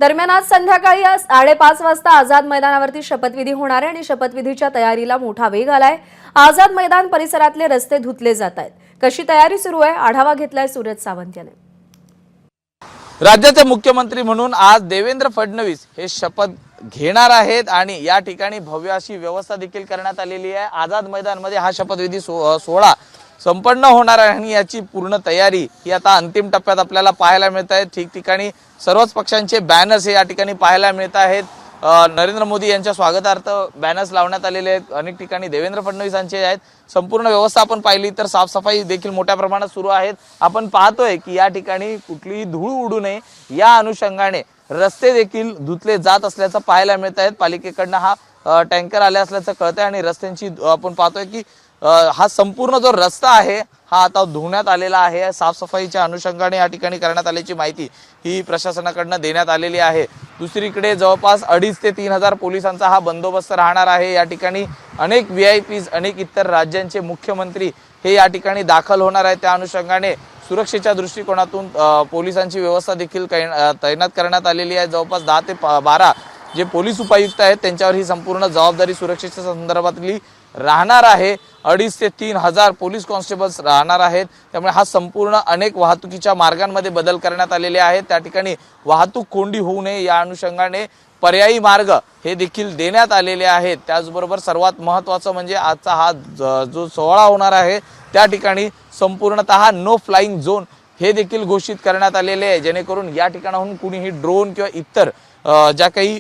दरम्यान आज संध्याकाळी 5:30 वाजता आझाद मैदानावरती शपथविधी होणार आहे आणि शपथविधीच्या तयारीला मोठा वेग आलाय। आझाद मैदान परिसरातले रस्ते धुतले जात आहेत। कशी तयारी सुरू आहे आढावा घेतलाय सूरज सावंत याने। राज्याचे मुख्यमंत्री म्हणून आज देवेंद्र फडणवीस हे शपथ घेणार आहेत आणि या ठिकाणी भव्य अशी व्यवस्था देखील करण्यात आलेली आहे। आझाद मैदानमध्ये हा शपथविधी सोहळा संपन्न होणार आहे आणि याची पूर्ण तयारी ही आता अंतिम टप्प्यात आपल्याला पाहायला मिळत आहे। ठिकठिकाणी सर्वच पक्षांचे बॅनर्स हे या ठिकाणी पाहायला मिळत आहेत। नरेंद्र मोदी यांच्या स्वागतार्थ बॅनर्स लावण्यात आलेले आहेत। अनेक ठिकाणी देवेंद्र फडणवीसांचे आहेत। संपूर्ण व्यवस्था आपण पाहिली तर साफसफाई देखील मोठ्या प्रमाणात सुरू आहेत। आपण पाहतोय की या ठिकाणी कुठलीही धूळ उडू नये या अनुषंगाने रस्ते देखील धुतले जात असल्याचं पाहायला मिळत आहेत। पालिकेकडनं हा टँकर आले असल्याचं कळतंय आणि रस्त्यांची आपण पाहतोय की हा संपूर्ण जो रस्ता आहे हा आता धुण्यात आलेला आहे। साफसफाईच्या अनुषंगाने या ठिकाणी करण्यात आल्याची माहिती ही प्रशासनाकडनं देण्यात आलेली आहे। दुसरीकडे जवळपास 2,500 ते 3,000 पोलिसांचा हा बंदोबस्त राहणार आहे। या ठिकाणी अनेक व्हीआयपीज अनेक इतर राज्यांचे मुख्यमंत्री हे या ठिकाणी दाखल होणार आहेत। त्या अनुषंगाने सुरक्षेच्या दृष्टिकोनातून पोलिसांची व्यवस्था देखील तैनात करण्यात आलेली आहे। जवळपास 10 ते 12 जे पोलीस उपायुक्त आहेत त्यांच्यावर ही संपूर्ण जबाबदारी सुरक्षेच्या संदर्भातली राहणार आहे। 2,500 ते 3,000 पोलीस कॉन्स्टेबल्स राहणार आहेत। त्यामुळे हा संपूर्ण अनेक वाहतुकीच्या मार्गांमध्ये बदल करण्यात आलेले आहेत। त्या ठिकाणी वाहतूक कोंडी होऊ नये या अनुषंगाने पर्यायी मार्ग हे देखील देण्यात आलेले आहेत। त्याचबरोबर सर्वात महत्त्वाचं म्हणजे आजचा हा जो सोहळा होणार आहे त्या ठिकाणी संपूर्णतः नो फ्लाइंग झोन हे देखील घोषित करण्यात आलेले आहे, जेणेकरून या ठिकाणाहून कुणीही ड्रोन किंवा इतर ज्या काही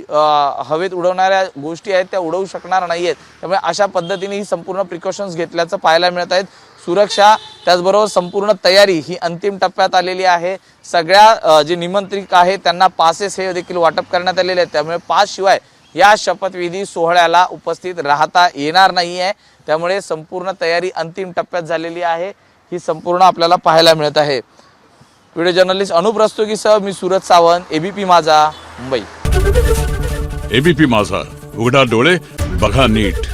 हवेत उडवणाऱ्या गोष्टी आहेत त्या उडवू शकणार नाहीयेत। त्यामुळे अशा पद्धतीने ही संपूर्ण प्रिकॉशन्स घेतल्याचं पाहायला मिळत आहेत। सुरक्षा त्याचबरोबर संपूर्ण तयारी ही अंतिम टप्प्यात आलेली आहे। सगळ्या जे निमंत्रित आहेत त्यांना पासेस हे देखील वाटप करण्यात आलेले आहेत। त्यामुळे पास शिवाय या शपथविधी सोहळ्याला उपस्थित राहता येणार नाहीये। त्यामुळे संपूर्ण तयारी अंतिम टप्प्यात झालेली आहे ही संपूर्ण आपल्याला पाहायला मिळत आहे। व्हिडिओ जर्नलिस्ट अनुप रस्तोगीसह मी सूरज सावंत, एबीपी माझा, मुंबई। एबीपी माझा, उघडा डोळे बघा नीट।